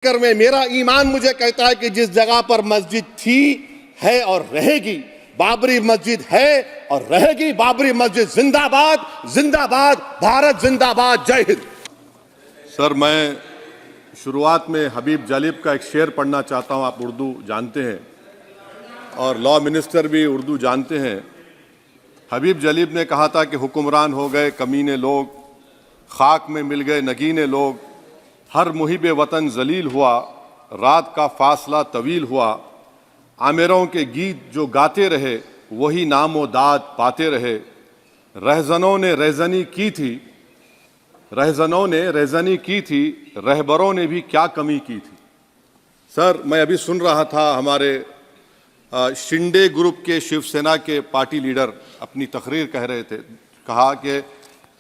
में मेरा ईमान मुझे कहता है कि जिस जगह पर मस्जिद थी, है और रहेगी, बाबरी मस्जिद है और रहेगी, बाबरी मस्जिद जिंदाबाद, जिंदाबाद, भारत जिंदाबाद, जय हिंद। सर, मैं शुरुआत में हबीब जालिब का एक शेर पढ़ना चाहता हूं। आप उर्दू जानते हैं और लॉ मिनिस्टर भी उर्दू जानते हैं। हबीब जालिब ने कहा था कि हुक्मरान हो गए कमीने लोग, खाक में मिल गए नगीने लोग, हर मुहिब वतन जलील हुआ, रात का फासला तवील हुआ, आमिरों के गीत जो गाते रहे वही नामो दाद पाते रहे, रहजनों ने रेजनी की थी, रहजनों ने रेजनी की थी, रहबरों ने भी क्या कमी की थी। सर, मैं अभी सुन रहा था हमारे शिंदे ग्रुप के शिवसेना के पार्टी लीडर अपनी तकरीर कह रहे थे, कहा कि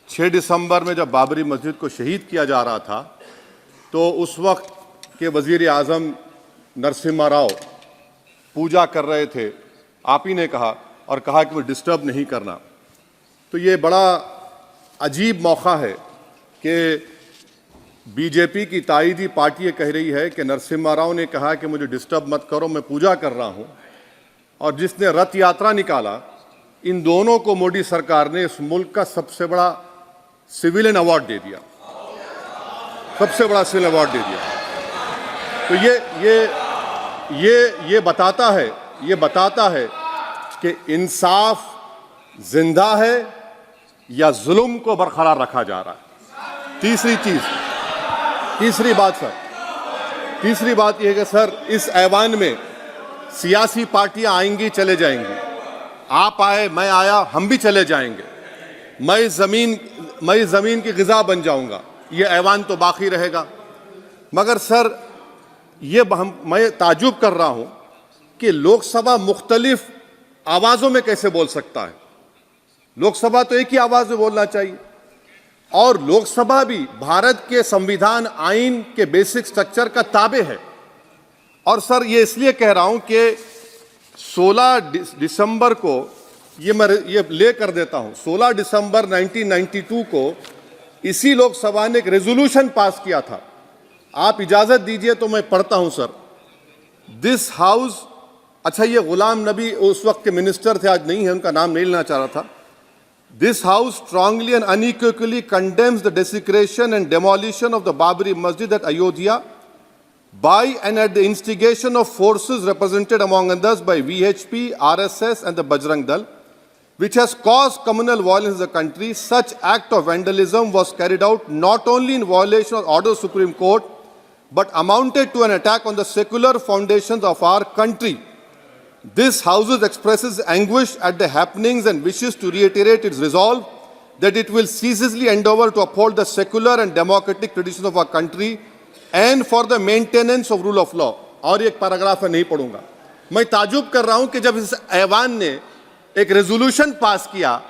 6 दिसंबर में जब बाबरी मस्जिद को शहीद किया जा रहा था तो उस वक्त के वजीर आज़म नरसिम्हा राव पूजा कर रहे थे, आप ही ने कहा, और कहा कि वो डिस्टर्ब नहीं करना। तो ये बड़ा अजीब मौका है कि बीजेपी की ताईदी पार्टी ये कह रही है कि नरसिम्हा राव ने कहा कि मुझे डिस्टर्ब मत करो, मैं पूजा कर रहा हूँ, और जिसने रथ यात्रा निकाला, इन दोनों को मोदी सरकार ने इस मुल्क का सबसे बड़ा सिविलियन अवार्ड दे दिया, सबसे बड़ा सिविल अवार्ड दे दिया। तो ये बताता है कि इंसाफ जिंदा है या जुल्म को बरकरार रखा जा रहा है। तीसरी बात यह है कि सर, इस ऐवान में सियासी पार्टियां आएंगी, चले जाएंगी, आप आए, मैं आया, हम भी चले जाएंगे, मैं जमीन की ग़िज़ा बन जाऊंगा, ये ऐवान तो बाकी रहेगा। मगर सर, मैं ताजुब कर रहा हूं कि लोकसभा मुख्तलिफ आवाज़ों में कैसे बोल सकता है। लोकसभा तो एक ही आवाज़ में बोलना चाहिए, और लोकसभा भी भारत के संविधान आइन के बेसिक स्ट्रक्चर का ताबे है। और सर, ये इसलिए कह रहा हूं कि 16 दिसंबर को ये ले कर देता हूं, 16 दिसंबर 1992 को इसी लोकसभा ने एक रेजोल्यूशन पास किया था। आप इजाजत दीजिए तो मैं पढ़ता हूं सर। दिस हाउस, अच्छा, ये गुलाम नबी उस वक्त के मिनिस्टर थे, आज नहीं है, उनका नाम नहीं लेना चाह रहा था। This house strongly and unequivocally condemns the desecration and demolition of the Babri Masjid at Ayodhya by and at the instigation of forces represented among others by VHP, RSS and the Bajrang Dal, which has caused communal violence in the country. Such act of vandalism was carried out not only in violation of order of Supreme Court, but amounted to an attack on the secular foundations of our country. This House expresses anguish at the happenings and wishes to reiterate its resolve that it will ceaselessly endeavor to uphold the secular and democratic traditions of our country and for the maintenance of rule of law. और एक paragraph है, नहीं पढ़ूंगा। मैं ताजुब कर रहा हूं कि जब इस ऐवान ने एक रेजोल्यूशन पास किया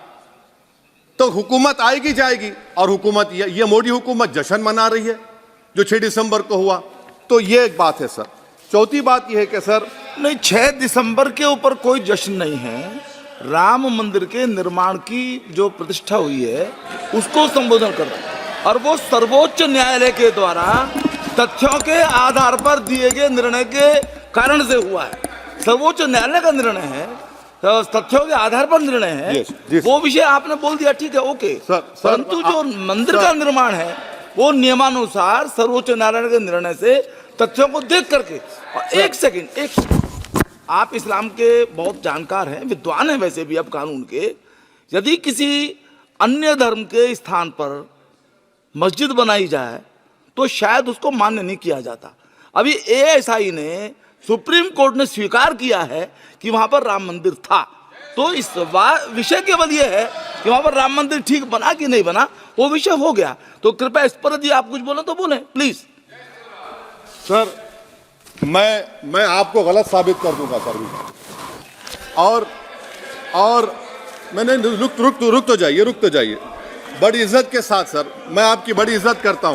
तो हुकूमत आएगी जाएगी, और हुकूमत, ये मोदी हुकूमत जश्न मना रही है जो 6 दिसंबर को हुआ। तो ये एक बात है सर। चौथी बात यह है कि सर, नहीं, 6 दिसंबर के ऊपर कोई जश्न नहीं है। राम मंदिर के निर्माण की जो प्रतिष्ठा हुई है उसको संबोधन कर रहा है, और वो सर्वोच्च न्यायालय के द्वारा तथ्यों के आधार पर दिए गए निर्णय के कारण से हुआ है। सर्वोच्च न्यायालय का निर्णय है, तथ्यों के आधार पर निर्णय है। वो विषय आपने बोल दिया, ठीक है, ओके। परंतु जो मंदिर का निर्माण है वो नियमानुसार सर्वोच्च न्यायालय के निर्णय से तथ्यों को देख करके। और एक सेकंड, आप इस्लाम के बहुत जानकार हैं, विद्वान हैं वैसे भी, अब कानून के, यदि किसी अन्य धर्म के स्थान पर मस्जिद बनाई जाए तो शायद उसको मान्य नहीं किया जाता। अभी ASI ने, सुप्रीम कोर्ट ने स्वीकार किया है कि वहां पर राम मंदिर था। तो इस विषय केवल यह है कि वहां पर राम मंदिर ठीक बना कि नहीं बना, वो विषय हो गया। तो कृपया इस पर यदि आप कुछ बोले तो बोलें प्लीज। सर, मैं आपको गलत साबित कर दूंगा सर। और मैंने रुक तो जाइए बड़ी इज्जत के साथ सर, मैं आपकी बड़ी इज्जत करता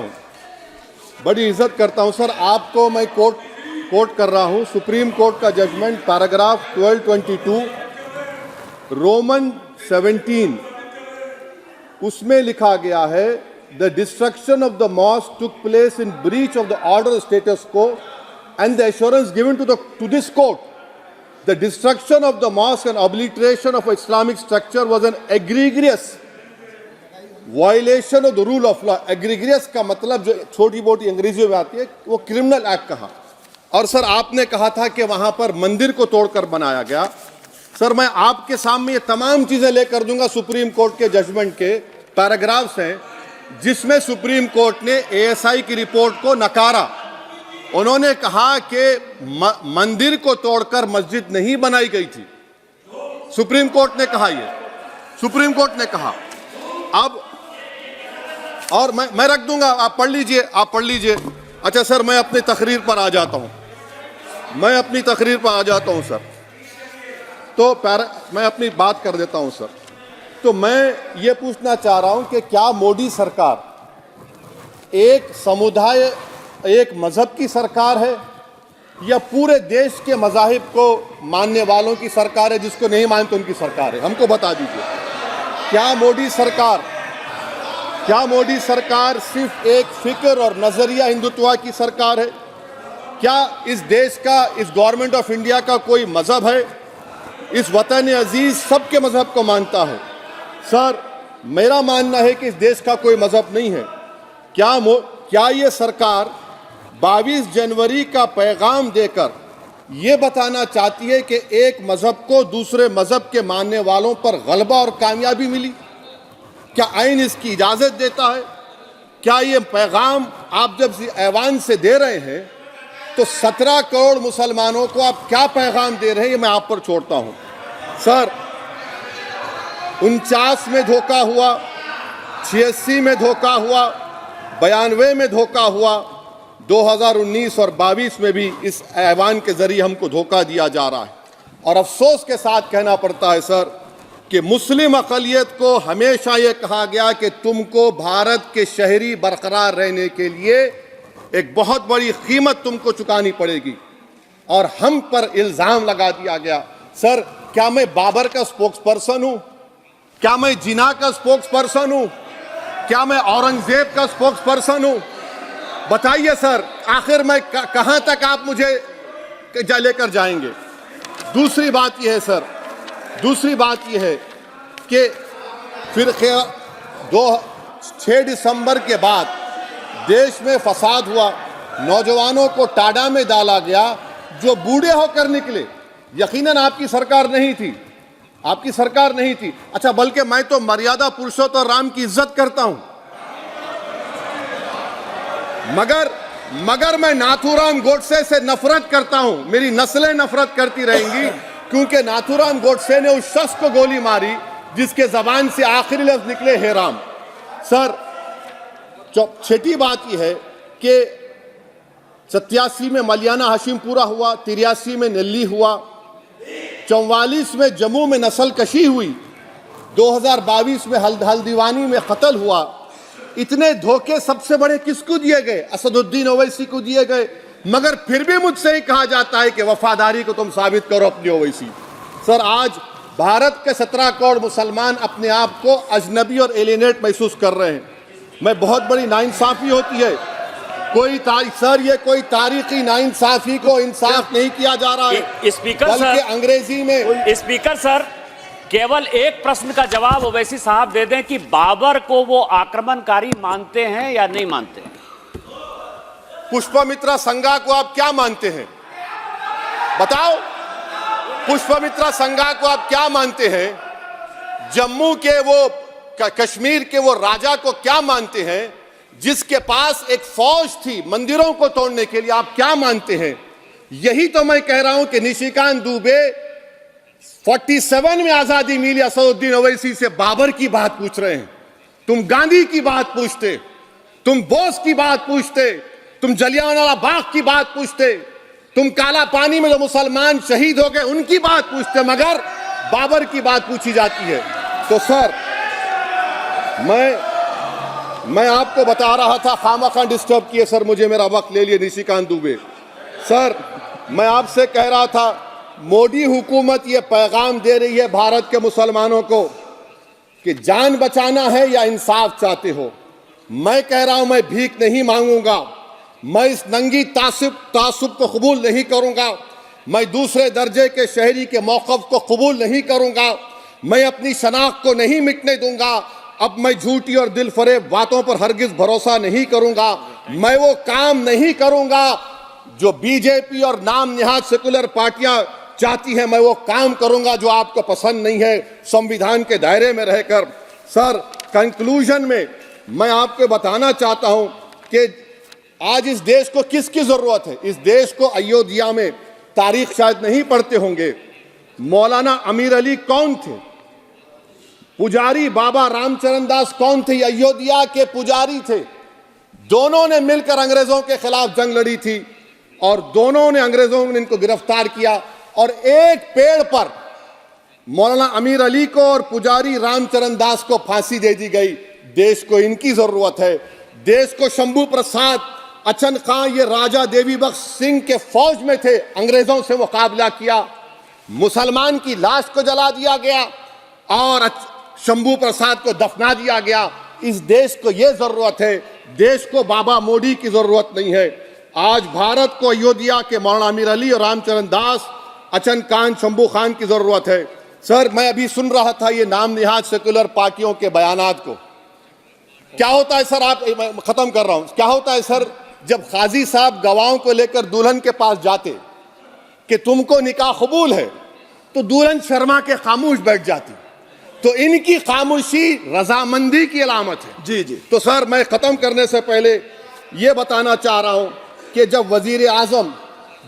हूं सर। आपको मैं कोट कर रहा हूं सुप्रीम कोर्ट का जजमेंट, पैराग्राफ 1222 रोमन 17, उसमें लिखा गया है the destruction of the mosque took place in breach of the order status quo and the assurance given to this court. The destruction of the mosque and obliteration of Islamic structure was an egregious violation of the rule of law. Egregious का मतलब जो छोटी मोटी अंग्रेजी में आती है वो क्रिमिनल एक्ट कहा. और सर आपने कहा था कि वहां पर मंदिर को तोड़कर बनाया गया. सर मैं आपके सामने ये तमाम चीजें लेकर दूंगा. सुप्रीम कोर्ट के जजमेंट के पैराग्राफ्स हैं जिसमें सुप्रीम कोर्ट ने एएसआई की रिपोर्ट को नकारा. उन्होंने कहा कि मंदिर को तोड़कर मस्जिद नहीं बनाई गई थी. सुप्रीम कोर्ट ने कहा, ये सुप्रीम कोर्ट ने कहा. अब और मैं रख दूंगा, आप पढ़ लीजिए, आप पढ़ लीजिए. अच्छा सर मैं अपनी तकरीर पर आ जाता हूं. मैं अपनी तकरीर पर आ जाता हूं सर. तो मैं अपनी बात कर देता हूं सर. तो मैं ये पूछना चाह रहा हूं कि क्या मोदी सरकार एक समुदाय, एक मजहब की सरकार है या पूरे देश के मजाहिब को मानने वालों की सरकार है? जिसको नहीं मानते उनकी सरकार है. हमको बता दीजिए, क्या मोदी सरकार सिर्फ एक फिक्र और नजरिया हिंदुत्व की सरकार है? क्या इस देश का, इस गवर्नमेंट ऑफ इंडिया का कोई मजहब है? इस वतन अजीज सबके मजहब को मानता है. सर मेरा मानना है कि इस देश का कोई मजहब नहीं है. क्या ये सरकार 22 जनवरी का पैगाम देकर ये बताना चाहती है कि एक मजहब को दूसरे मजहब के मानने वालों पर गलबा और कामयाबी मिली? क्या आइन इसकी इजाजत देता है? क्या ये पैगाम आप जब ऐवान से दे रहे हैं तो 17 करोड़ मुसलमानों को आप क्या पैगाम दे रहे हैं? ये मैं आप पर छोड़ता हूं. सर 49 में धोखा हुआ, 86 में धोखा हुआ, 92 में धोखा हुआ, 2019 और 22 में भी इस ऐवान के जरिए हमको धोखा दिया जा रहा है. और अफसोस के साथ कहना पड़ता है सर कि मुस्लिम अक़लियत को हमेशा ये कहा गया कि तुमको भारत के शहरी बरकरार रहने के लिए एक बहुत बड़ी कीमत तुमको चुकानी पड़ेगी, और हम पर इल्ज़ाम लगा दिया गया. सर क्या मैं बाबर का स्पोक्स पर्सन हूं? क्या मैं जिना का स्पोक्स पर्सन हूं? क्या मैं औरंगजेब का स्पोक्स पर्सन हूं? बताइए सर, आखिर मैं कहां तक आप मुझे लेकर जाएंगे? दूसरी बात यह है सर, दूसरी बात यह है कि फिर 6 दिसंबर के बाद देश में फसाद हुआ, नौजवानों को टाडा में डाला गया जो बूढ़े होकर निकले. यकीनन आपकी सरकार नहीं थी, आपकी सरकार नहीं थी. अच्छा बल्कि मैं तो मर्यादा पुरुषोत्तम राम की इज्जत करता हूं, मगर मैं नाथूराम गोडसे से नफरत करता हूं. मेरी नस्लें नफरत करती रहेंगी क्योंकि नाथूराम गोडसे ने उस शख्स को गोली मारी जिसके जबान से आखिरी लफ्ज निकले हे राम. सर छठी बात यह है कि 87 में मलियाना हाशिमपुरा हुआ, 83 में नेल्ली हुआ, 44 में जम्मू में नस्ल कशी हुई, 2022 में हल्दीवानी में कत्ल हुआ. इतने धोखे सबसे बड़े किसको दिए गए? असदुद्दीन ओवैसी को दिए गए. मगर फिर भी मुझसे ही कहा जाता है कि वफादारी को तुम साबित करो अपनी ओवैसी. सर आज भारत के 17 करोड़ मुसलमान अपने आप को अजनबी और एलिनेट महसूस कर रहे हैं. मैं बहुत बड़ी नाइंसाफी होती है. सर ये कोई तारीखी नाइंसाफी को इंसाफ नहीं किया जा रहा है. स्पीकर बल्कि सर, अंग्रेजी में स्पीकर सर केवल एक प्रश्न का जवाब ओवैसी साहब दे दें कि बाबर को वो आक्रमणकारी मानते हैं या नहीं मानते हैं? पुष्पमित्रा संघा को आप क्या मानते हैं? बताओ, पुष्पमित्रा संघा को आप क्या मानते हैं? जम्मू के वो, कश्मीर के वो राजा को क्या मानते हैं जिसके पास एक फौज थी मंदिरों को तोड़ने के लिए? आप क्या मानते हैं? यही तो मैं कह रहा हूं कि निशिकांत दुबे 47 में आजादी मिली, असदुद्दीन ओवैसी से बाबर की बात पूछ रहे हैं. तुम गांधी की बात पूछते, तुम बोस की बात पूछते, तुम जलियांवाला बाग की बात पूछते, तुम काला पानी में जो मुसलमान शहीद हो गए उनकी बात पूछते, मगर बाबर की बात पूछी जाती है. तो सर मैं आपको बता रहा था, खामखा डिस्टर्ब किए सर मुझे, मेरा वक्त ले लिए निशिकांत दुबे. सर मैं आपसे कह रहा था मोदी हुकूमत ये पैगाम दे रही है भारत के मुसलमानों को कि जान बचाना है या इंसाफ चाहते हो. मैं कह रहा हूं, मैं भीख नहीं मांगूंगा, मैं इस नंगी तासुब को कबूल नहीं करूंगा, मैं दूसरे दर्जे के शहरी के मौक़िफ़ को कबूल नहीं करूंगा, मैं अपनी शनाख्त को नहीं मिटने दूंगा। अब मैं झूठी और दिल फरेब बातों पर हरगिज भरोसा नहीं करूंगा। मैं वो काम नहीं करूंगा जो बीजेपी और नाम निहाद सेकुलर पार्टियां चाहती हैं। मैं वो काम करूंगा जो आपको पसंद नहीं है, संविधान के दायरे में रहकर। सर, कंक्लूजन में मैं आपको बताना चाहता हूं कि आज इस देश को किसकी जरूरत है। इस देश को अयोध्या में, तारीख शायद नहीं पढ़ते होंगे, मौलाना अमीर अली कौन थे, पुजारी बाबा रामचरण दास कौन थे, अयोध्या के पुजारी थे। दोनों ने मिलकर अंग्रेजों के खिलाफ जंग लड़ी थी और दोनों ने, अंग्रेजों ने इनको गिरफ्तार किया और एक पेड़ पर मौलाना अमीर अली को और पुजारी रामचरण दास को फांसी दे दी गई। देश को इनकी जरूरत है। देश को शंभू प्रसाद, अचन खां, ये राजा देवी बख्श सिंह के फौज में थे, अंग्रेजों से मुकाबला किया, मुसलमान की लाश को जला दिया गया और शंभू प्रसाद को दफना दिया गया। इस देश को यह जरूरत है, देश को बाबा मोदी की जरूरत नहीं है। आज भारत को अयोध्या के मौलाना अमीर अली और रामचरण दास, अचन खान, शंभू खान की जरूरत है। सर, मैं अभी सुन रहा था ये नाम निहाद सेकुलर पार्टियों के बयानात को। क्या होता है सर, मैं खत्म कर रहा हूं, क्या होता है सर, जब काजी साहब गवाहों को लेकर दुल्हन के पास जाते कि तुमको निकाह कबूल है, तो दुल्हन शर्मा के खामोश बैठ जाती। तो इनकी खामोशी रजामंदी की अलामत है। जी जी। तो सर, मैं खत्म करने से पहले यह बताना चाह रहा हूं कि जब वजीर आजम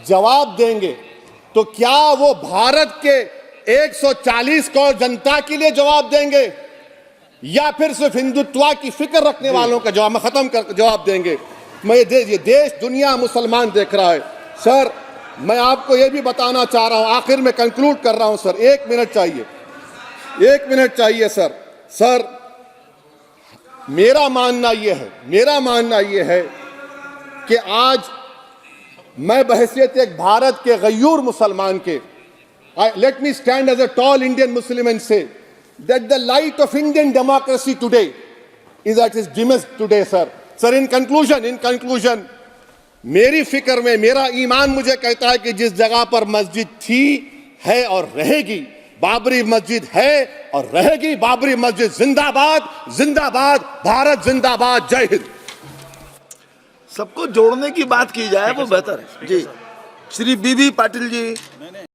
जवाब देंगे तो क्या वो भारत के 140 करोड़ जनता के लिए जवाब देंगे या फिर सिर्फ हिंदुत्व की फिक्र रखने वालों का जवाब, मैं खत्म कर जवाब देंगे। मैं ये देश, दुनिया, मुसलमान देख रहा है। सर, मैं आपको यह भी बताना चाह रहा हूं, आखिर में कंक्लूड कर रहा हूं सर, 1 मिनट चाहिए, 1 मिनट चाहिए सर। सर, मेरा मानना यह है कि आज मैं बहैसियत एक भारत के गयूर मुसलमान के, let me stand as a tall Indian Muslim and say that the light of Indian democracy today is at its dimmest today, sir. Sir, in conclusion, मेरी फिक्र में, मेरा ईमान मुझे कहता है कि जिस जगह पर मस्जिद थी, है और रहेगी, बाबरी मस्जिद है और रहेगी, बाबरी मस्जिद जिंदाबाद, जिंदाबाद, भारत जिंदाबाद, जय हिंद। सबको जोड़ने की बात की जाए वो बेहतर है। जी, श्री बीबी पाटिल जी।